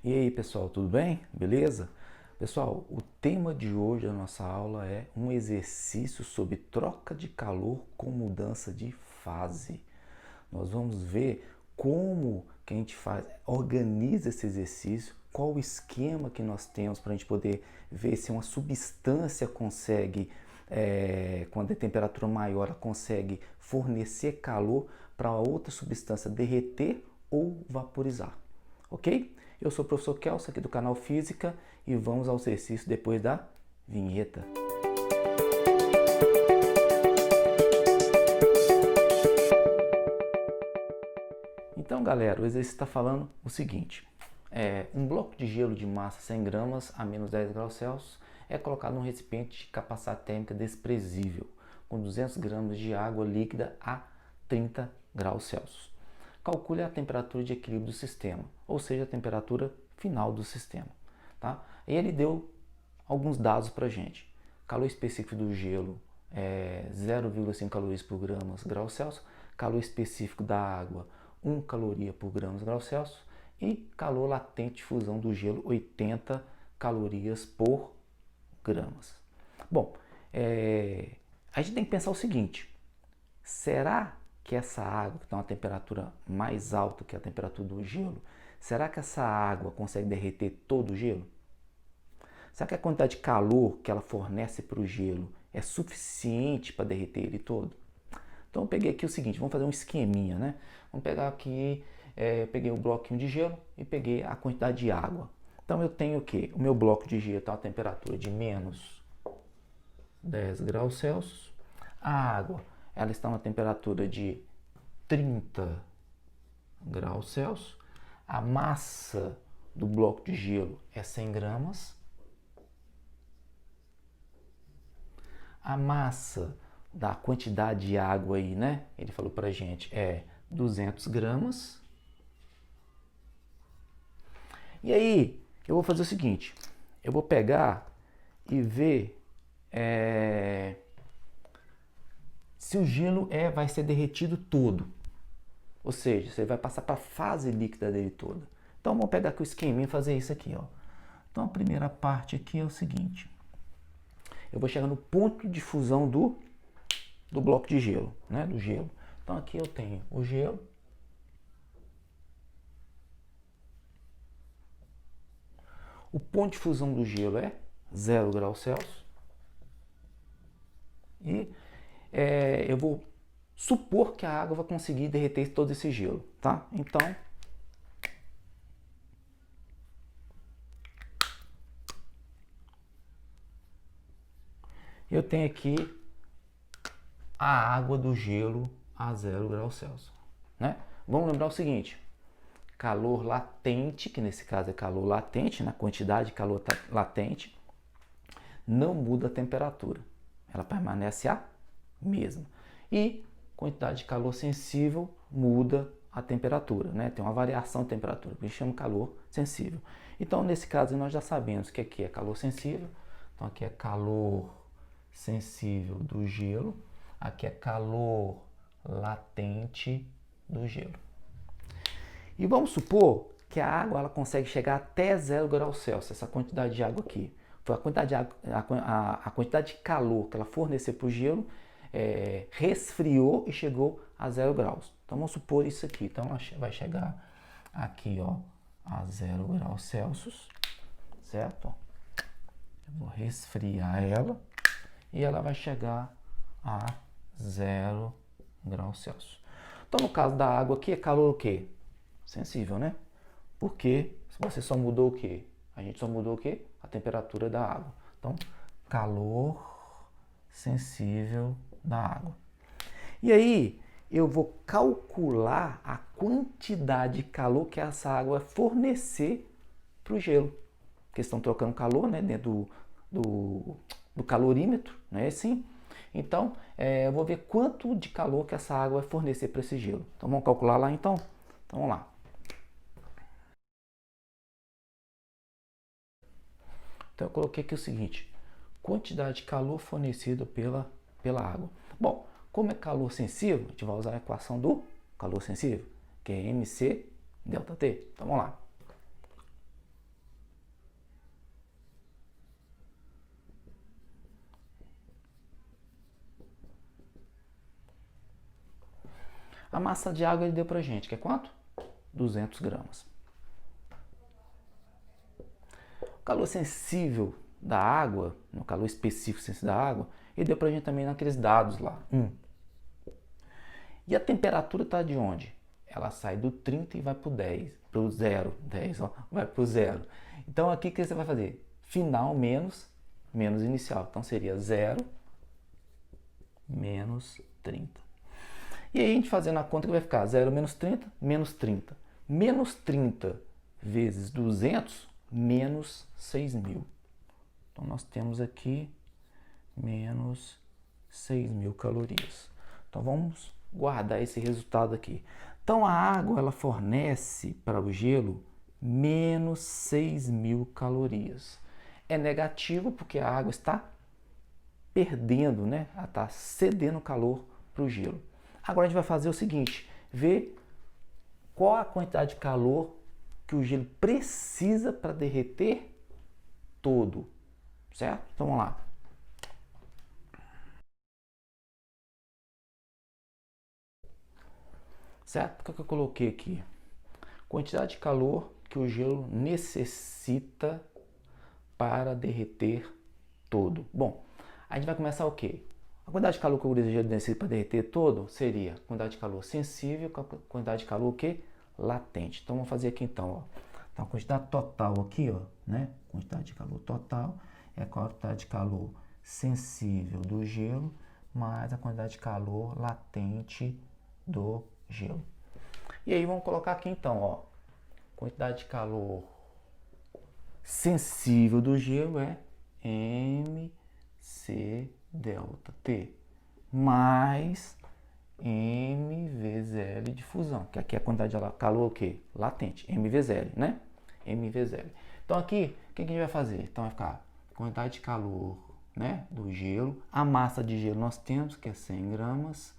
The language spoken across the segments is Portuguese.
E aí, pessoal, tudo bem? Beleza? Pessoal, o tema de hoje da nossa aula é um exercício sobre troca de calor com mudança de fase. Nós vamos ver como que a gente organiza esse exercício, qual o esquema que nós temos para a gente poder ver se uma substância consegue, quando a temperatura maior, ela consegue fornecer calor para outra substância derreter ou vaporizar. Ok? Eu sou o professor Kelso aqui do canal Física e vamos ao exercício depois da vinheta. Então, galera, o exercício está falando o seguinte: um bloco de gelo de massa 100 gramas a menos 10 graus Celsius é colocado num recipiente de capacidade térmica desprezível com 200 gramas de água líquida a 30 graus Celsius. Calcule a temperatura de equilíbrio do sistema, ou seja, a temperatura final do sistema. Tá? E ele deu alguns dados para a gente. Calor específico do gelo é 0,5 calorias por grau Celsius, calor específico da água 1 caloria por graus Celsius e calor latente de fusão do gelo 80 calorias por gramas. Bom, a gente tem que pensar o seguinte: será que essa água que está uma temperatura mais alta que a temperatura do gelo, será que essa água consegue derreter todo o gelo? Será que a quantidade de calor que ela fornece para o gelo é suficiente para derreter ele todo? Então eu peguei aqui o seguinte, vamos fazer um esqueminha, né? Vamos pegar aqui, peguei o bloquinho de gelo e peguei a quantidade de água. Então eu tenho o quê? O meu bloco de gelo está a temperatura de menos 10 graus Celsius. A água, ela está a uma temperatura de 30 graus Celsius. A massa do bloco de gelo é 100 gramas. A massa da quantidade de água aí, né? Ele falou pra gente é 200 gramas. E aí, eu vou fazer o seguinte. Eu vou pegar e ver se o gelo vai ser derretido todo. Ou seja, você vai passar para a fase líquida dele toda. Então, vamos pegar aqui o esqueminha e fazer isso aqui, ó. Então, a primeira parte aqui é o seguinte. Eu vou chegar no ponto de fusão do bloco de gelo, né? Do gelo. Então, aqui eu tenho o gelo. O ponto de fusão do gelo é 0 graus Celsius. E eu vou supor que a água vai conseguir derreter todo esse gelo, tá? Então, eu tenho aqui a água do gelo a 0 graus Celsius, né? Vamos lembrar o seguinte: calor latente, que nesse caso é calor latente, na quantidade de calor latente, não muda a temperatura, ela permanece a mesma. E quantidade de calor sensível muda a temperatura, né? Tem uma variação de temperatura, que a gente chama de calor sensível. Então, nesse caso, nós já sabemos que aqui é calor sensível. Então, aqui é calor sensível do gelo. Aqui é calor latente do gelo. E vamos supor que a água ela consegue chegar até 0 graus Celsius, essa quantidade de água aqui. Foi a quantidade de, água, a quantidade de calor que ela forneceu para o gelo, resfriou e chegou a 0 graus. Então vamos supor isso aqui. Então ela vai chegar aqui, ó, a 0 graus Celsius, certo? Eu vou resfriar ela e ela vai chegar a 0 graus Celsius. Então no caso da água aqui é calor o quê? Sensível, né? Porque você só mudou o quê? A gente só mudou o quê? A temperatura da água. Então, calor sensível da água. E aí, eu vou calcular a quantidade de calor que essa água vai fornecer para o gelo. Porque estão trocando calor, né? Dentro do calorímetro, não é assim? Então, eu vou ver quanto de calor que essa água vai fornecer para esse gelo. Então, vamos calcular lá então? Então, vamos lá. Então eu coloquei aqui o seguinte: quantidade de calor fornecido pela água. Bom, como é calor sensível, a gente vai usar a equação do calor sensível, que é mc ΔT. Então vamos lá. A massa de água ele deu pra gente, que é quanto? 200 gramas. O calor sensível da água, no calor específico sensível da água, ele deu pra gente também naqueles dados lá. E a temperatura está de onde? Ela sai do 30 e vai para o 10, para o 0, 10, ó, vai para o 0. Então aqui o que você vai fazer? Final menos inicial. Então seria 0 menos 30. E aí a gente fazendo a conta que vai ficar 0 menos 30, menos 30. Menos 30 vezes 200, menos 6.000. Então nós temos aqui menos 6.000 calorias. Então vamos guardar esse resultado aqui. Então a água ela fornece para o gelo menos 6.000 calorias. É negativo porque a água está perdendo, né? Ela está cedendo calor para o gelo. Agora a gente vai fazer o seguinte, ver qual a quantidade de calor que o gelo precisa para derreter todo, certo? Então vamos lá. Certo? O que eu coloquei aqui? Quantidade de calor que o gelo necessita para derreter todo. Bom, a gente vai começar o quê? A quantidade de calor que o gelo necessita para derreter todo seria a quantidade de calor sensível com a quantidade de calor o quê? Latente. Então vamos fazer aqui então, ó. Então a quantidade total aqui, ó, né? Quantidade de calor total é a quantidade de calor sensível do gelo mais a quantidade de calor latente do gelo. E aí vamos colocar aqui então, ó, quantidade de calor sensível do gelo é mc delta T mais m vezes L de fusão, que aqui é a quantidade de calor o quê? Latente, m vezes L, né? M vezes L. Então aqui, o que a gente vai fazer? Então vai ficar quantidade de calor, né, do gelo, a massa de gelo nós temos que é 100 gramas,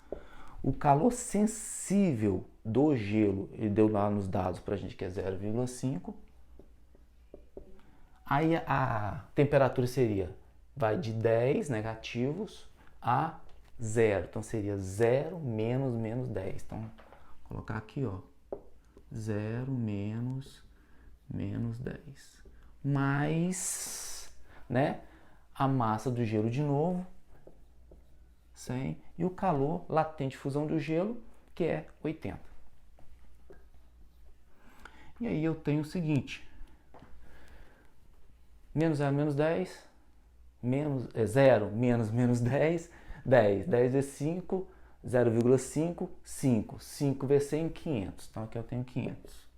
o calor sensível do gelo, ele deu lá nos dados para a gente que é 0,5. Aí a temperatura seria, vai de 10 negativos a 0. Então seria 0 menos 10. Então, vou colocar aqui, ó, 0 menos 10. Mais, né, a massa do gelo de novo, 100, e o calor latente de fusão do gelo, que é 80. E aí eu tenho o seguinte, menos 0 menos 10, menos, 0 menos 10, 10 vezes 5, 0,5, 5. 5 vezes 100, 500. Então aqui eu tenho 500.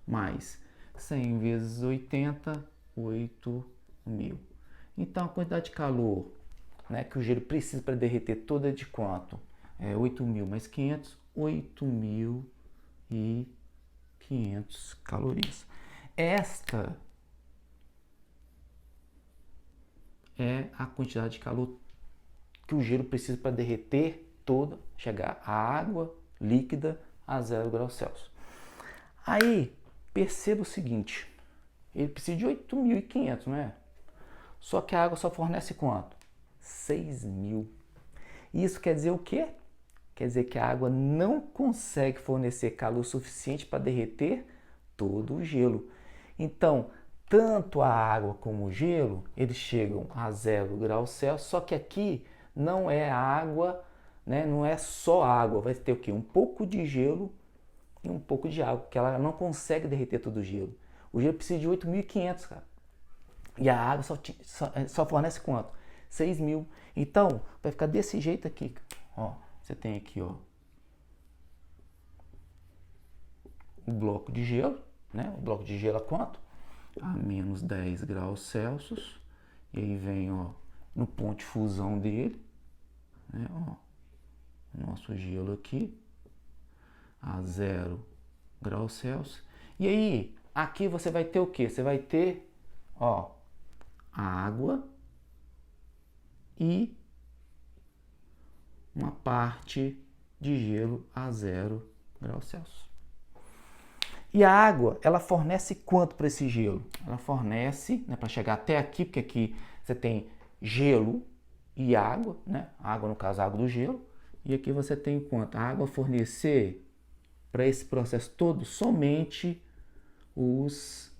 Mais 100 vezes 80, 8.000. Então a quantidade de calor, né, que o gelo precisa para derreter toda é de quanto? 8.000 mais 500, 8.500 calorias. Esta é a quantidade de calor que o gelo precisa para derreter toda, chegar a água líquida a 0 graus Celsius. Aí, perceba o seguinte, ele precisa de 8.500, não é? Só que a água só fornece quanto? 6.000. Isso quer dizer o quê? Quer dizer que a água não consegue fornecer calor suficiente para derreter todo o gelo. Então, tanto a água como o gelo, eles chegam a 0 graus Celsius, só que aqui não é água, né? Não é só água, vai ter o quê? Um pouco de gelo e um pouco de água, porque ela não consegue derreter todo o gelo. O gelo precisa de 8.500, cara. E a água só fornece quanto? 6.000. Então, vai ficar desse jeito aqui. Ó, você tem aqui, ó, o bloco de gelo, né? O bloco de gelo a quanto? A menos 10 graus Celsius. E aí vem, ó, no ponto de fusão dele, né? Ó, nosso gelo aqui a 0 graus Celsius. E aí, aqui você vai ter o que? Você vai ter, ó, a água e uma parte de gelo a 0 graus Celsius. E a água, ela fornece quanto para esse gelo? Ela fornece, né, para chegar até aqui, porque aqui você tem gelo e água, né? Água, no caso, a água do gelo. E aqui você tem quanto? A água fornecer para esse processo todo somente os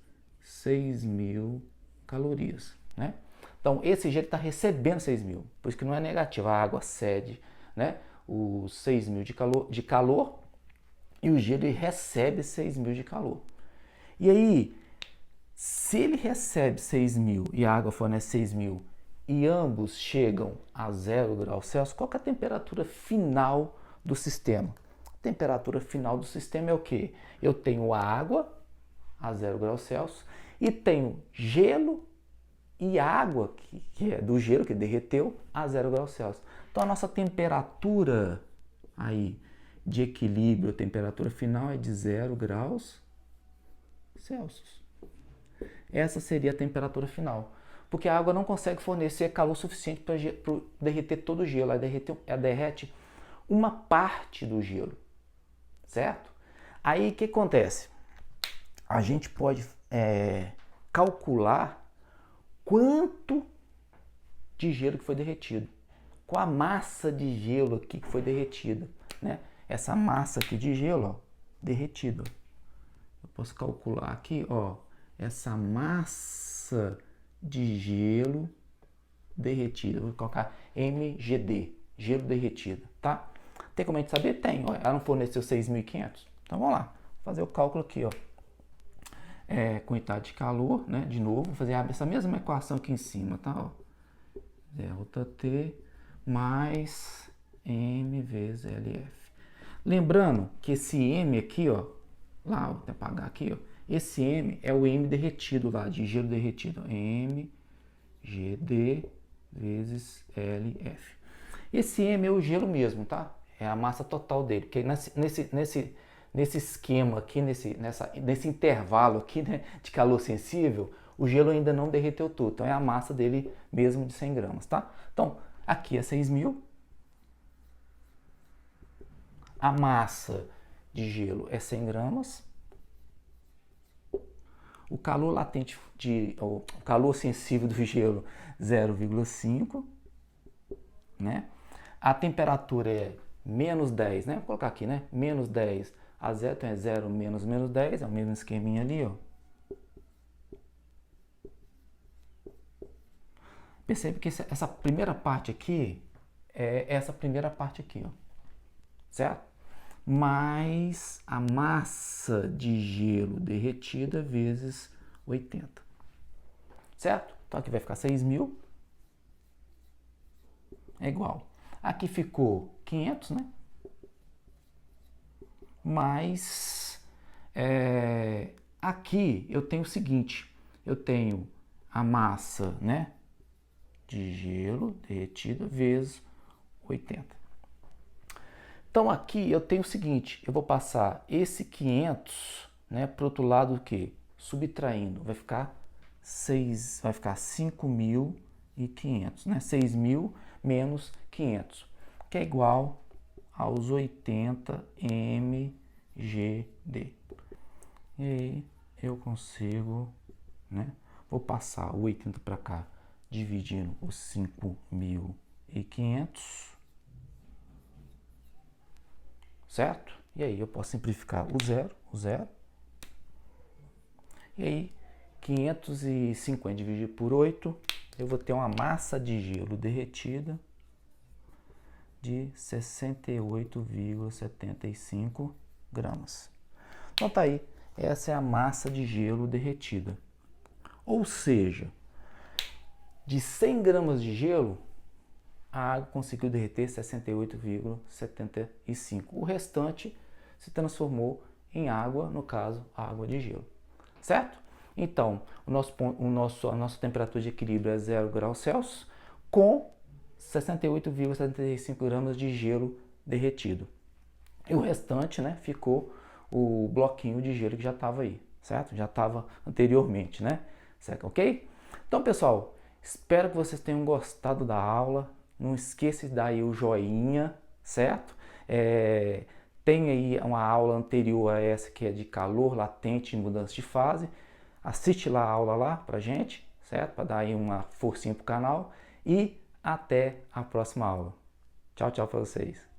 6.000 calorias, né? Então, esse gelo está recebendo 6.000, por isso que não é negativo. A água cede, né, os 6.000 de calor e o gelo recebe 6.000 de calor. E aí, se ele recebe 6.000 e a água fornece 6.000 e ambos chegam a 0 graus Celsius, qual que é a temperatura final do sistema? A temperatura final do sistema é o quê? Eu tenho água a 0 graus Celsius e tenho gelo e água, que é do gelo que derreteu, a 0 graus Celsius. Então a nossa temperatura aí de equilíbrio, a temperatura final é de 0 graus Celsius. Essa seria a temperatura final. Porque a água não consegue fornecer calor suficiente para derreter todo o gelo. Ela derrete uma parte do gelo, certo? Aí o que acontece? A gente pode calcular quanto de gelo que foi derretido. Qual a massa de gelo aqui que foi derretida, né? Essa massa aqui de gelo, ó, derretida. Eu posso calcular aqui, ó, essa massa de gelo derretida. Vou colocar MGD, gelo derretido, tá? Tem como a gente saber? Tem, ó, ela não forneceu 6.500. Então vamos lá, fazer o cálculo aqui, ó. Quantidade de calor, né? De novo, vou fazer essa mesma equação aqui em cima, tá? Ó. Delta T mais M vezes LF. Lembrando que esse M aqui, ó, lá, vou até apagar aqui, ó, esse M é o M derretido lá, de gelo derretido, MGD vezes LF. Esse M é o gelo mesmo, tá? É a massa total dele, porque nesse esquema aqui, nesse intervalo aqui, né, de calor sensível, o gelo ainda não derreteu tudo. Então é a massa dele mesmo de 100 gramas, tá? Então, aqui é 6.000. A massa de gelo é 100 gramas. O calor latente, o calor sensível do gelo, 0,5, né? A temperatura é menos 10, né? Vou colocar aqui, né? Menos 10 a 0, então é 0 menos 10, é o mesmo esqueminha ali, ó. Percebe que essa primeira parte aqui é essa primeira parte aqui, ó. Certo? Mais a massa de gelo derretida vezes 80. Certo? Então aqui vai ficar 6.000. É igual. Aqui ficou 500, né? Mas aqui eu tenho o seguinte. Eu tenho a massa, né, de gelo derretida vezes 80. Então aqui eu tenho o seguinte, eu vou passar esse 500, né, para o outro lado o quê? Subtraindo, vai ficar 5.500, né? 6.000 menos 500, que é igual aos 80 mgd. E aí eu consigo, né? Vou passar o 80 para cá, dividindo os 5.500. Certo? E aí eu posso simplificar o zero. E aí 550 dividido por 8, eu vou ter uma massa de gelo derretida de 68,75 gramas. Então tá aí, essa é a massa de gelo derretida. Ou seja, de 100 gramas de gelo, a água conseguiu derreter 68,75. O restante se transformou em água, no caso, água de gelo. Certo? Então, a nossa temperatura de equilíbrio é 0 graus Celsius com 68,75 gramas de gelo derretido. E o restante, né, ficou o bloquinho de gelo que já estava aí, certo? Já estava anteriormente, né? Certo? Ok? Então, pessoal, espero que vocês tenham gostado da aula. Não esqueça de dar aí o joinha, certo? Tem aí uma aula anterior a essa que é de calor latente e mudança de fase. Assiste lá a aula lá pra gente, certo? Para dar aí uma forcinha pro canal. E até a próxima aula. Tchau, tchau para vocês.